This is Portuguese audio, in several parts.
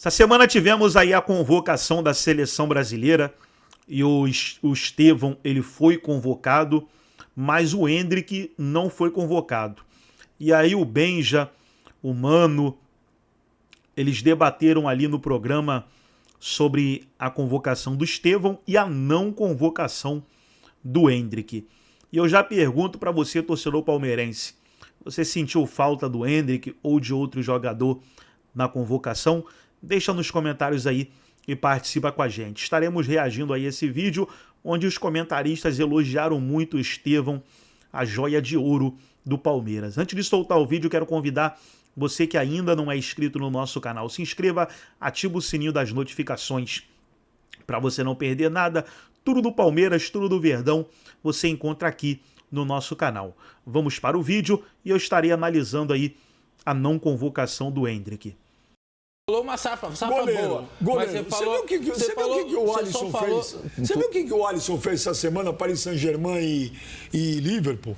Essa semana tivemos aí a convocação da seleção brasileira e o Estevão ele foi convocado, mas o Endrick não foi convocado. E aí o Benja, o Mano, eles debateram ali no programa sobre a convocação do Estevão e a não convocação do Endrick. E eu já pergunto para você, torcedor palmeirense, você sentiu falta do Endrick ou de outro jogador na convocação? Deixa nos comentários aí e participa com a gente. Estaremos reagindo a esse vídeo onde os comentaristas elogiaram muito o Estevão, a joia de ouro do Palmeiras. Antes de soltar o vídeo, quero convidar você que ainda não é inscrito no nosso canal. Se inscreva, ativa o sininho das notificações para você não perder nada. Tudo do Palmeiras, tudo do Verdão, você encontra aqui no nosso canal. Vamos para o vídeo e eu estarei analisando aí a não convocação do Endrick. Falou uma safra goleiro, boa. Goleiro. Mas você viu o que o Alisson fez? Você viu o que o Alisson fez essa semana, Paris Saint-Germain e Liverpool?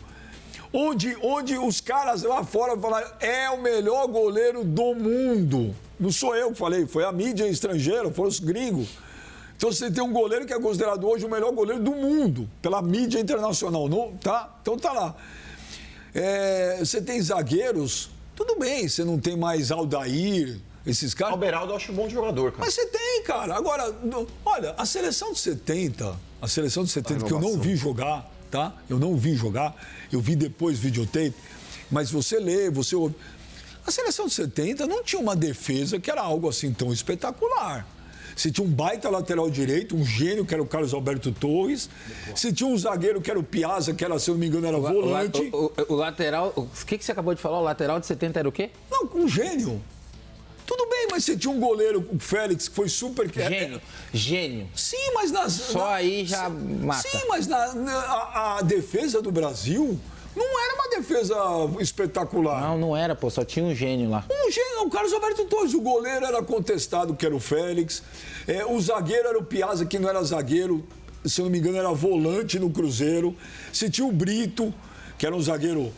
Onde os caras lá fora falaram, é o melhor goleiro do mundo. Não sou eu que falei, foi a mídia estrangeira, foram os gringos. Então você tem um goleiro que é considerado hoje o melhor goleiro do mundo, pela mídia internacional, não, tá? Então tá lá. Você tem zagueiros, tudo bem, você não tem mais Aldair, esses caras. O Beraldo eu acho um bom jogador, cara. Mas você tem, cara. Agora, olha, a seleção de 70, que eu não vi jogar, tá? Eu não vi jogar, eu vi depois videotape, mas você lê, você ouve. A seleção de 70 não tinha uma defesa que era algo assim tão espetacular. Você tinha um baita lateral direito, um gênio, que era o Carlos Alberto Torres. Você tinha um zagueiro, que era o Piazza, que era, se eu não me engano, era volante. O lateral... O que você acabou de falar? O lateral de 70 era o quê? Não, um gênio. Tudo bem, mas você tinha um goleiro, o Félix, que foi super... Gênio. Sim, mas... Aí já mata. Sim, mas a defesa do Brasil não era uma defesa espetacular. Não era, pô. Só tinha um gênio lá. Um gênio, o Carlos Alberto Torres. O goleiro era contestado, que era o Félix. O zagueiro era o Piazza, que não era zagueiro. Se eu não me engano, era volante no Cruzeiro. Você tinha o Brito, que era um zagueiro...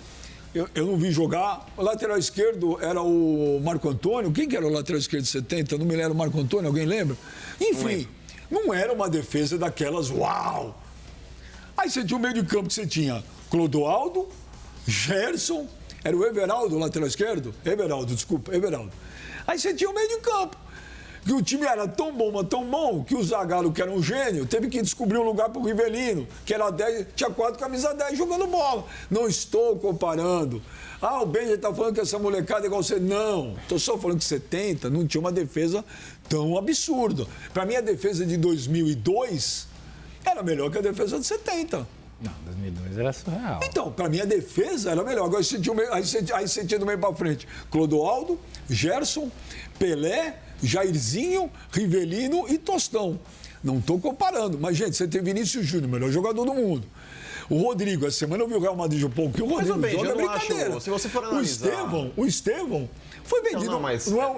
Eu não vi jogar. O lateral esquerdo era o Marco Antônio. Quem que era o lateral esquerdo de 70? Não me lembro, o Marco Antônio, alguém lembra? Enfim, não era uma defesa daquelas, uau! Aí você tinha o meio de campo que você tinha Clodoaldo, Gerson, era o Everaldo, o lateral esquerdo? Everaldo. Aí você tinha o meio de campo. Que o time era tão bom, mas tão bom, que o Zagallo, que era um gênio, teve que descobrir um lugar para o Rivelino, que era 10, tinha 4 camisa 10 jogando bola. Não estou comparando. O Benja está falando que essa molecada é igual você. Não, estou só falando que 70 não tinha uma defesa tão absurda. Para mim, a defesa de 2002 era melhor que a defesa de 70. Não, 2002 era surreal. Então, para mim, a defesa era melhor. Agora, aí você tinha do meio para frente Clodoaldo, Gerson, Pelé, Jairzinho, Rivelino e Tostão. Não estou comparando, mas, gente, você tem Vinícius Júnior, melhor jogador do mundo. O Rodrigo, essa semana eu vi o Real Madrid um pouco, que o Rodrigo joga brincadeira. Se você for analisar... O Estevão foi vendido.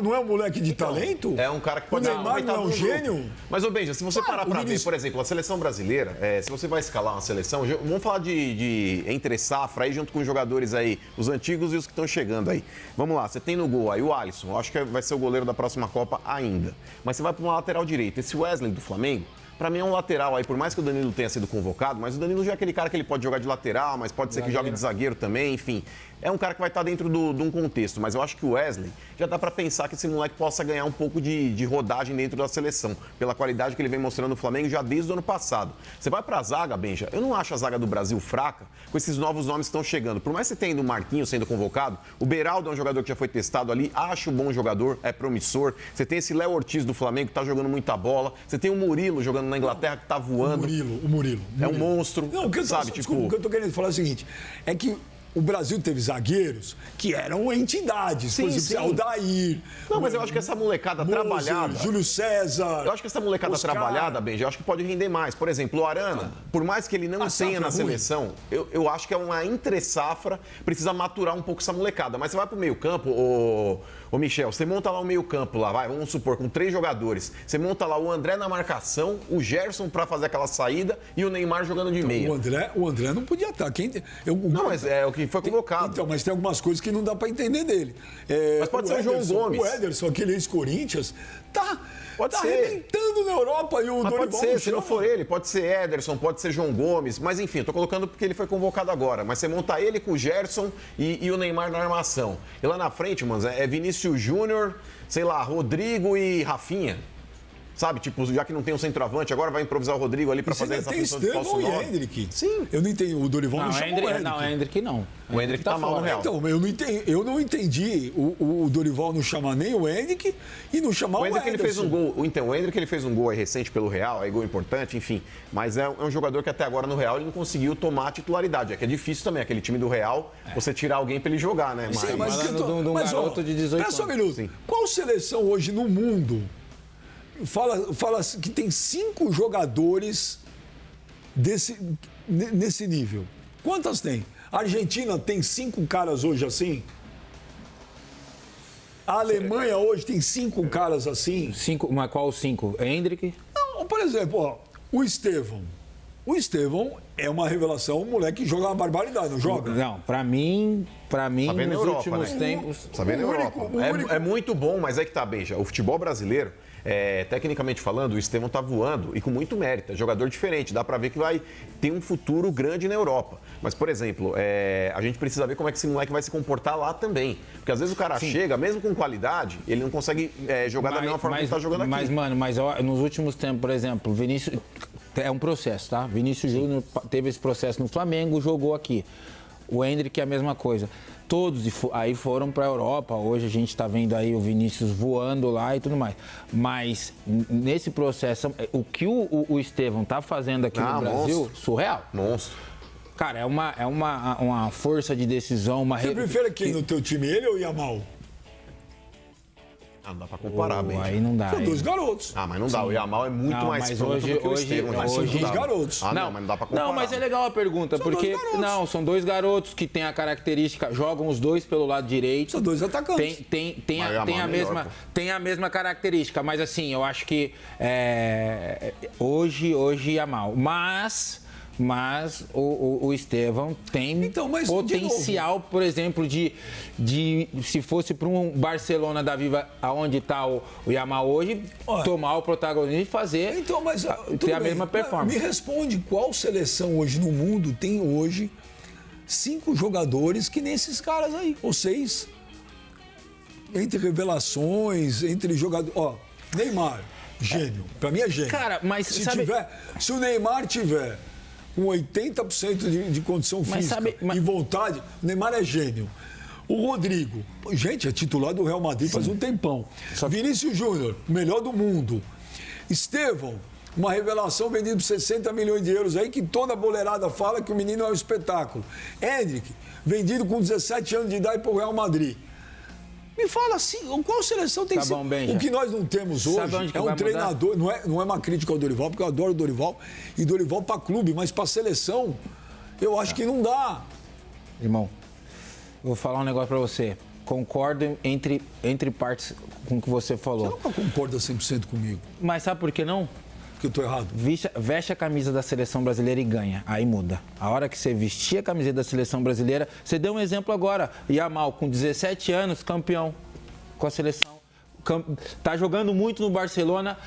Não é um moleque de talento? É um cara que pode... O Neymar não é um gênio? Mas, Benja, se você parar para ver, por exemplo, a seleção brasileira, se você vai escalar uma seleção, vamos falar de entre safra aí, junto com os jogadores aí, os antigos e os que estão chegando aí. Vamos lá, você tem no gol aí o Alisson, eu acho que vai ser o goleiro da próxima Copa ainda. Mas você vai para uma lateral direita. Esse Wesley do Flamengo, pra mim é um lateral aí, por mais que o Danilo tenha sido convocado, mas o Danilo já é aquele cara que ele pode jogar de lateral, mas pode ser que jogue de zagueiro também, enfim. É um cara que vai estar dentro de um contexto, mas eu acho que o Wesley já dá pra pensar que esse moleque possa ganhar um pouco de rodagem dentro da seleção, pela qualidade que ele vem mostrando no Flamengo já desde o ano passado. Você vai pra zaga, Benja, eu não acho a zaga do Brasil fraca com esses novos nomes que estão chegando. Por mais que você tenha o Marquinhos sendo convocado, o Beraldo é um jogador que já foi testado ali, acho um bom jogador, é promissor. Você tem esse Léo Ortiz do Flamengo que tá jogando muita bola. Você tem o Murilo jogando na Inglaterra que tá voando. O Murilo. É um monstro. Não, o que eu tô querendo falar é o seguinte, é que o Brasil teve zagueiros que eram entidades. Sim, por exemplo, Aldair. Não, mas eu acho que essa molecada trabalhada... Júlio César. Eu acho que essa molecada trabalhada, Benja, eu acho que pode render mais. Por exemplo, o Arana, por mais que ele não tenha na seleção, eu acho que é uma entre-safra, precisa maturar um pouco essa molecada. Mas você vai pro meio campo, Ô, Michel, você monta lá o meio-campo lá, vai, vamos supor, com 3 jogadores. Você monta lá o André na marcação, o Gerson pra fazer aquela saída e o Neymar jogando de meia. O André não podia estar. Não, mas é o que foi convocado. Então, mas tem algumas coisas que não dá pra entender dele. Mas pode ser o João Gomes. O Ederson, aquele ex-Corinthians, tá ser. arrebentando na Europa e o Mas Dorival pode ser, não se não chama. for ele, pode ser Ederson, pode ser João Gomes, mas enfim, eu tô colocando porque ele foi convocado agora. Mas você monta ele com o Gerson e o Neymar na armação. E lá na frente, mano, é Vinícius Júnior, sei lá, Rodrigo e Rafinha. Sabe, tipo, já que não tem um centroavante, agora vai improvisar o Rodrigo ali pra fazer essa função de falso Estevão 9. e Hendrick. Sim. Eu não entendi, o Dorival não, chamou o Hendrick. Não, Hendrick não. O Hendrick tá mal no Real. Então, eu não entendi o Dorival não chamar nem o Hendrick e não chamar o Hendrick, Ederson. ele fez um gol. Então, o Hendrick ele fez um gol aí recente pelo Real, aí gol importante, enfim. Mas é um jogador que até agora no Real ele não conseguiu tomar a titularidade. É que é difícil também, aquele time do Real, você tirar alguém pra ele jogar, né? Sim, mas Falando de um garoto de 18 Pera só um anos. minuto. Sim. Qual seleção hoje no mundo fala que tem 5 jogadores nesse nível? Quantas tem? A Argentina tem 5 caras hoje assim? A Alemanha hoje tem 5 caras assim? Mas qual 5? Hendrick? Não, por exemplo, ó, o Estevão. O Estevão é uma revelação, um moleque que joga uma barbaridade, não joga? Não, pra mim Tá bem na nos Europa, últimos né? tempos... Tá bem na O Europa. único- o único- É muito bom, mas é que tá, Benja. O futebol brasileiro, tecnicamente falando, o Estevão tá voando e com muito mérito. É jogador diferente. Dá pra ver que vai ter um futuro grande na Europa. Mas, por exemplo, a gente precisa ver como é que esse moleque vai se comportar lá também. Porque às vezes o cara chega, mesmo com qualidade, ele não consegue jogar da mesma forma que ele tá jogando aqui. Mas, mano, nos últimos tempos, por exemplo, Vinícius... É um processo, tá? Vinícius Júnior teve esse processo no Flamengo, jogou aqui. O Hendrick é a mesma coisa. Todos aí foram para a Europa. Hoje a gente está vendo aí o Vinícius voando lá e tudo mais. Mas nesse processo, o que o Estevão tá fazendo aqui no Brasil, monstro. surreal. Monstro. Cara, é uma força de decisão, uma... Você prefere quem no teu time, ele ou o Yamal? Não dá pra comparar, Benja. Aí não dá. São aí. 2 garotos. Ah, mas não dá. O Yamal é muito Não, mais mas pronto hoje- do que o hoje- Estevão. Mas são hoje- 2 garotos. Ah, não, mas não dá pra comparar. Não, mas é legal a pergunta, São porque... dois garotos. Não, são 2 garotos que têm a característica, jogam os dois pelo lado direito. São 2 atacantes. Tem Mas é a melhor, mesma, pô. tem a mesma característica, mas assim, eu acho que hoje ia mal. Mas o Estevão tem Então, mas, de potencial, por exemplo, de se fosse para um Barcelona da Viva, aonde está o Yamal hoje, Olha, tomar o protagonismo e fazer Então, mas ter tudo a bem. mesma performance. Me responde qual seleção hoje no mundo tem hoje 5 jogadores que nem esses caras aí, ou 6. Entre revelações, entre jogadores. Ó, Neymar, gênio. Pra mim é gênio. Cara, mas sabe- se o Neymar tiver com 80% de condição Mas física sabe- mas- e vontade, o Neymar é gênio. O Rodrigo, gente, é titular do Real Madrid faz um tempão. Vinícius Júnior, melhor do mundo. Estevão, uma revelação vendido por 60 milhões de euros aí, que toda a boleirada fala que o menino é um espetáculo. Hendrick, vendido com 17 anos de idade para o Real Madrid. Me fala assim, qual seleção tem Tá bom, Benja. O que nós não temos Sabe hoje onde que é um vai mudar? treinador, não é uma crítica ao Dorival, porque eu adoro o Dorival, e Dorival para clube, mas para seleção, eu acho que não dá. Irmão, eu vou falar um negócio pra você. Concordo entre partes com o que você Você falou. nunca concorda 100% comigo, Mas sabe por que não? que eu tô errado. Veste a camisa da seleção brasileira e ganha. Aí muda. A hora que você vestir a camiseta da seleção brasileira, você deu um exemplo agora. Yamal, com 17 anos, campeão com a seleção. Tá jogando muito no Barcelona,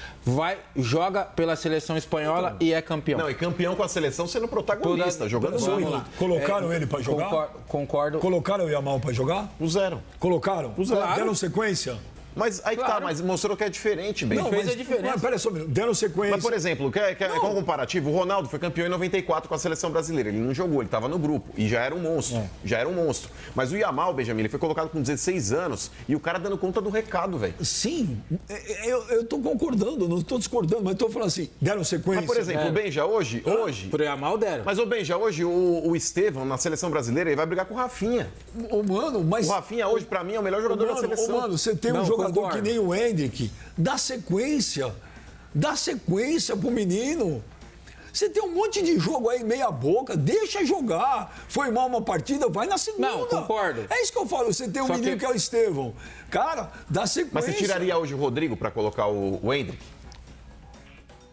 joga pela seleção espanhola e é campeão. Não, e campeão com a seleção sendo protagonista, jogando Vamos muito. lá. Colocaram ele para jogar? Concordo. Colocaram o Yamal para jogar? Puseram. Colocaram? Claro. Deram sequência? Mas aí que tá, Claro. mas mostrou que é diferente, bem. fez a diferença. Mas, pera só um minuto, deram sequência. Mas, por exemplo, quer um comparativo? O Ronaldo foi campeão em 94 com a seleção brasileira. Ele não jogou, ele estava no grupo. E já era um monstro. Já era um monstro. Mas o Yamal, Benjamin, ele foi colocado com 16 anos e o cara dando conta do recado, velho. Sim, eu tô concordando, não tô discordando, mas tô falando assim, deram sequência. Mas, por exemplo, o Benja, hoje... Pro Yamal deram. Mas, ô Benja, hoje o Estevão, na seleção brasileira, ele vai brigar com o Rafinha. Ô, mano, mas... O Rafinha, hoje, pra mim, é o melhor jogador da seleção. Mano, você tem um Não, jogador concordo. que nem o Hendrick, dá sequência pro menino. Você tem um monte de jogo aí meia boca, deixa jogar. Foi mal uma partida, vai na segunda. Não, concordo. É isso que eu falo, você tem um menino que é o Estevão. Cara, dá sequência. Mas você tiraria hoje o Rodrigo para colocar o Endrick?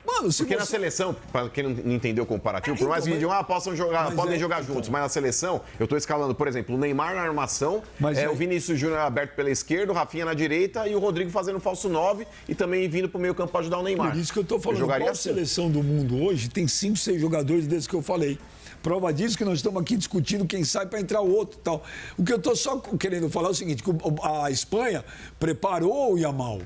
Mano, se Porque você... na seleção, para quem não entendeu o comparativo, por mais que digam, podem jogar juntos, mas na seleção, eu estou escalando, por exemplo, o Neymar na armação, o Vinícius Júnior aberto pela esquerda, o Rafinha na direita e o Rodrigo fazendo falso 9 e também vindo para o meio campo para ajudar o Neymar. Por isso que eu estou falando, qual seleção do mundo hoje tem 5, 6 jogadores desses que eu falei. Prova disso que nós estamos aqui discutindo quem sai para entrar o outro e tal. O que eu estou só querendo falar é o seguinte, que a Espanha preparou o Yamal.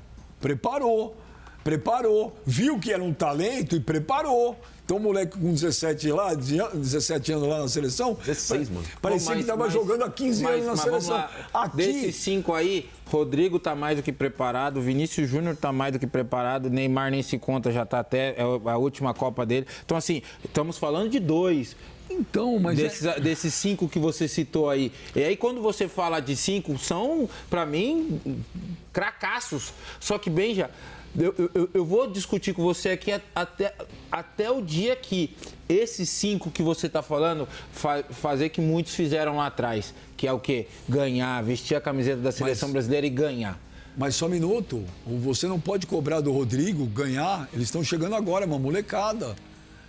Preparou, viu que era um talento e preparou. Então, o moleque com 17 anos lá na seleção... 16, mano. Parecia que estava jogando há 15 anos na seleção. Aqui... Desses 5 aí, Rodrigo tá mais do que preparado, Vinícius Júnior tá mais do que preparado, Neymar nem se conta, já tá até a última Copa dele. Então, assim, estamos falando de 2. Então, mas... Desses 5 que você citou aí. E aí, quando você fala de 5, são, pra mim, cracassos. Só que, Benja... Eu vou discutir com você aqui até o dia que esses 5 que você está falando fazer que muitos fizeram lá atrás, que é o quê? Ganhar, vestir a camiseta da seleção brasileira e ganhar. Mas só um minuto, você não pode cobrar do Rodrigo ganhar, eles estão chegando agora, é uma molecada.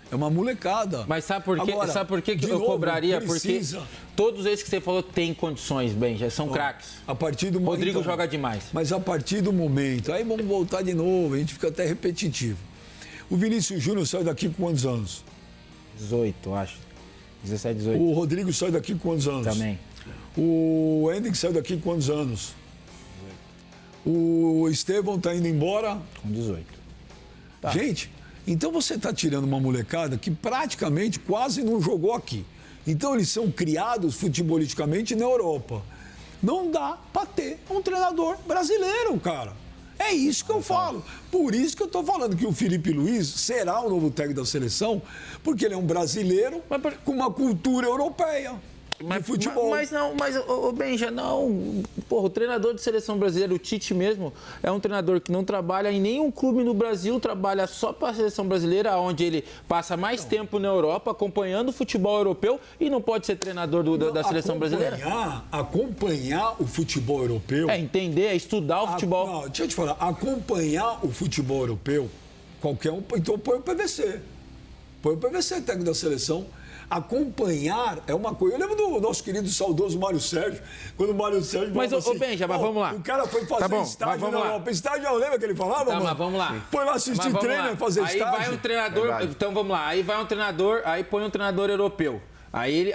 É uma molecada. Mas sabe por quê? Agora, sabe por que eu cobraria? Precisa. Porque todos esses que você falou têm condições, bem, já são craques. A partir do momento. Rodrigo joga demais. Mas a partir do momento. Aí vamos voltar de novo, a gente fica até repetitivo. O Vinícius Júnior sai daqui com quantos anos? 18, acho. 17, 18. O Rodrigo sai daqui com quantos anos? Também. O Endrick sai daqui com quantos anos? 18. O Estevão tá indo embora? Com 18. Tá. Gente. Então você está tirando uma molecada que praticamente quase não jogou aqui. Então eles são criados futebolisticamente na Europa. Não dá para ter um treinador brasileiro, cara. É isso que eu falo. Por isso que eu estou falando que o Felipe Luiz será o novo técnico da seleção, porque ele é um brasileiro com uma cultura europeia. de futebol. Mas Benja, não. Porra, o treinador de seleção brasileira, o Tite mesmo, é um treinador que não trabalha em nenhum clube no Brasil, trabalha só para a seleção brasileira, onde ele passa mais tempo na Europa, acompanhando o futebol europeu e não pode ser treinador da seleção brasileira. Acompanhar o futebol europeu... É entender, é estudar o futebol. Não, deixa eu te falar, acompanhar o futebol europeu, qualquer um, então põe o PVC. Põe o PVC, técnico da seleção. Acompanhar é uma coisa. Eu lembro do nosso querido saudoso Mário Sérgio, quando o Mário Sérgio... Mas, assim, Benja, mas vamos lá. O cara foi fazer estágio na Europa. Estágio, lembra que ele falava, mano? Mas vamos lá. Foi lá assistir treino, fazer estágio. Aí vai um treinador... Verdade. Então, vamos lá. Aí vai um treinador, aí põe um treinador europeu. Aí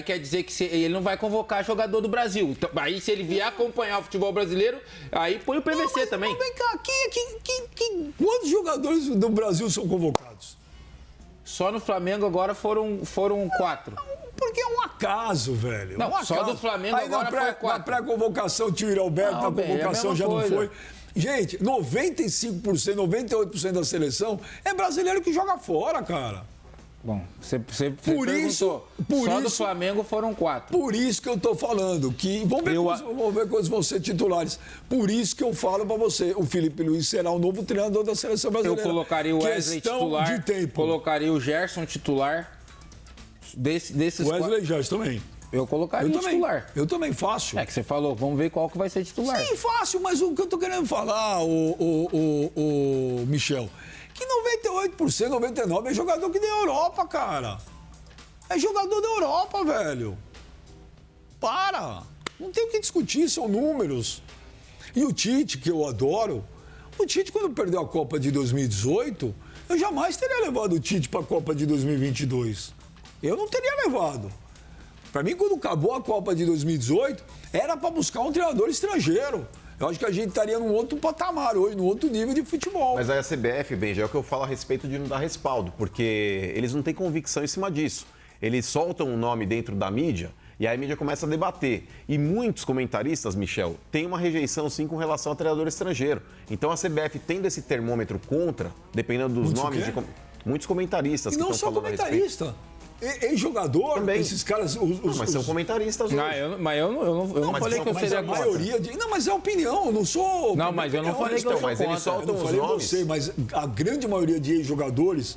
quer dizer que ele não vai convocar jogador do Brasil. Então, aí se ele vier acompanhar o futebol brasileiro, aí põe o PVC também. Mas vem cá, quantos jogadores do Brasil são convocados? Só no Flamengo agora foram 4. Porque é um acaso, velho. Não, um só do Flamengo aí agora foi 4. Na pré-convocação tinha o Alberto, na convocação já não foi. Gente, 95%, 98% da seleção é brasileiro que joga fora, cara. Bom, você perguntou. Só do Flamengo foram 4. Por isso que eu tô falando que... Vamos ver quais vão ser titulares. Por isso que eu falo pra você, o Felipe Luiz será o novo treinador da seleção brasileira. Eu colocaria o Wesley titular, de tempo. Colocaria o Gerson titular. Desses Wesley e Gerson também. Eu colocaria o titular. Eu também, fácil. É que você falou, vamos ver qual que vai ser titular. Sim, fácil, mas o que eu tô querendo falar, o Michel... Que 98%, 99% é jogador que da Europa, cara. É jogador da Europa, velho. Para. Não tem o que discutir, são números. E o Tite, que eu adoro, o Tite, quando perdeu a Copa de 2018, eu jamais teria levado o Tite para a Copa de 2022. Eu não teria levado. Para mim, quando acabou a Copa de 2018, era para buscar um treinador estrangeiro. Eu acho que a gente estaria num outro patamar hoje, num outro nível de futebol. Mas aí a CBF, Benja, é o que eu falo a respeito de não dar respaldo, porque eles não têm convicção em cima disso. Eles soltam um nome dentro da mídia e aí a mídia começa a debater. E muitos comentaristas, Michel, têm uma rejeição sim com relação ao treinador estrangeiro. Então a CBF tendo esse termômetro contra, dependendo dos nomes de muitos comentaristas e que não estão só falando comentarista. Ex-jogador, Também. esses caras... Mas são comentaristas hoje. Mas eu não falei que eu seria a maioria Não, mas é opinião, eu não sou... Não, mas eu não falei que eu sou mas eles contra. soltam os falei nomes. você, mas a grande maioria de ex-jogadores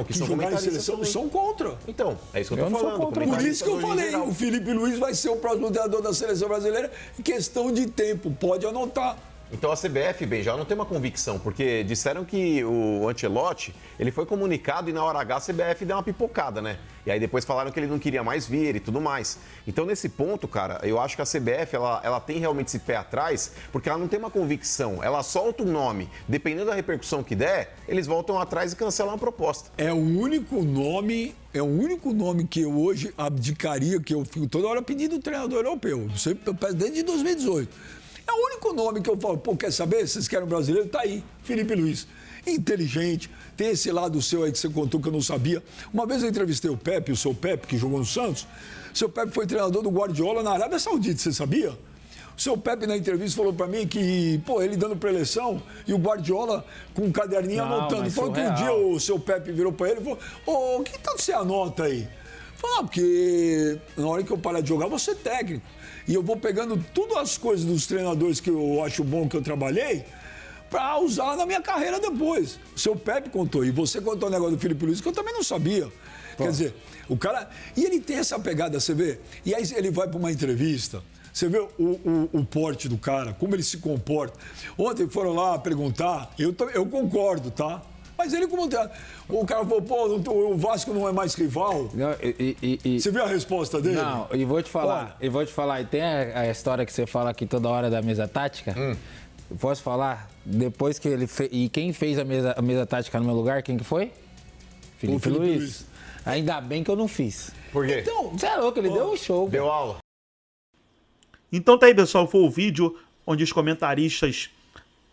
que são jogaram em comentaristas seleção também. são contra. Então, é isso que eu Eu tô não sou falando. contra. Por isso que eu comentaristas hoje em falei, geral. o Felipe Luiz vai ser o próximo treinador da seleção brasileira em questão de tempo, pode anotar. Então a CBF, bem, já não tem uma convicção, porque disseram que o Ancelotti, ele foi comunicado e na hora H a CBF deu uma pipocada, né? E aí depois falaram que ele não queria mais vir e tudo mais. Então nesse ponto, cara, eu acho que a CBF, ela tem realmente esse pé atrás, porque ela não tem uma convicção. Ela solta o nome, dependendo da repercussão que der, eles voltam atrás e cancelam a proposta. É o único nome que eu hoje abdicaria, que eu fico toda hora pedindo treinador europeu. Eu peço desde 2018. É o único nome que eu falo, pô, quer saber? Vocês querem um brasileiro? Tá aí, Felipe Luiz. Inteligente, tem esse lado seu aí que você contou que eu não sabia. Uma vez eu entrevistei o Pepe, o seu Pepe, que jogou no Santos. O seu Pepe foi treinador do Guardiola na Arábia Saudita, você sabia? O seu Pepe, na entrevista, falou pra mim que, pô, ele dando preleção e o Guardiola com um caderninho anotando. Falou que um dia o seu Pepe virou pra ele e falou, ô, o que tanto você anota aí? Falou, porque na hora que eu parar de jogar, eu vou ser técnico. E eu vou pegando todas as coisas dos treinadores que eu acho bom que eu trabalhei para usar na minha carreira depois. O seu Pepe contou, e você contou o negócio do Felipe Luiz, que eu também não sabia. Quer dizer, o cara... E ele tem essa pegada, você vê? E aí ele vai para uma entrevista, você vê o porte do cara, como ele se comporta. Ontem foram lá perguntar, eu concordo, tá? Mas ele como... O cara falou, pô, o Vasco não é mais rival. Não, Você viu a resposta dele? Não, e vou te falar. E tem a história que você fala aqui toda hora da mesa tática. Eu posso falar? Depois que ele fez... E quem fez a mesa tática no meu lugar, quem que foi? Felipe Luiz. Ainda bem que eu não fiz. Por quê? Então, você é louco, ele deu um show. Deu aula. Então tá aí, pessoal, foi o vídeo onde os comentaristas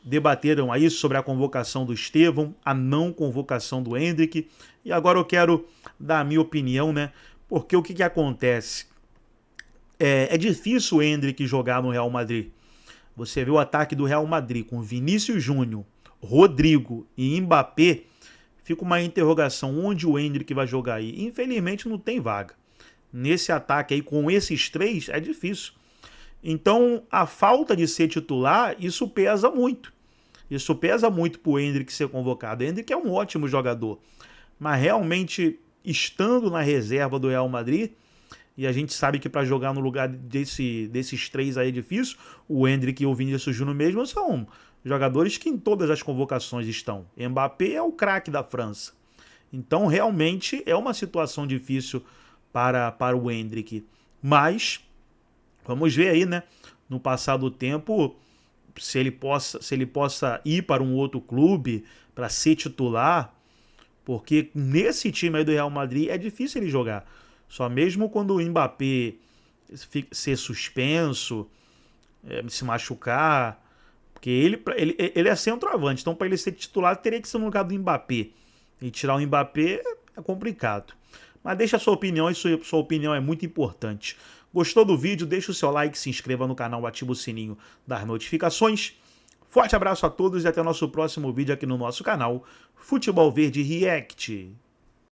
debateram aí sobre a convocação do Estevão, a não convocação do Endrick. E agora eu quero dar a minha opinião, né? Porque o que acontece? É difícil o Endrick jogar no Real Madrid. Você vê o ataque do Real Madrid com Vinícius Júnior, Rodrigo e Mbappé. Fica uma interrogação, onde o Endrick vai jogar aí? Infelizmente não tem vaga. Nesse ataque aí, com esses três, é difícil. Então, a falta de ser titular, isso pesa muito. Isso pesa muito pro Endrick ser convocado. O Endrick é um ótimo jogador. Mas realmente, estando na reserva do Real Madrid, e a gente sabe que para jogar no lugar desses três aí é difícil, o Endrick e o Vinícius Júnior mesmo são jogadores que em todas as convocações estão. Mbappé é o craque da França. Então, realmente, é uma situação difícil para o Endrick. Mas... vamos ver aí, né, no passar do tempo, se ele possa ir para um outro clube para ser titular, porque nesse time aí do Real Madrid é difícil ele jogar. Só mesmo quando o Mbappé ser suspenso, se machucar, porque ele é centroavante, então para ele ser titular teria que ser no lugar do Mbappé. E tirar o Mbappé é complicado. Mas deixa a sua opinião, sua opinião é muito importante. Gostou do vídeo? Deixa o seu like, se inscreva no canal, ativa o sininho das notificações. Forte abraço a todos e até o nosso próximo vídeo aqui no nosso canal Futebol Verde React.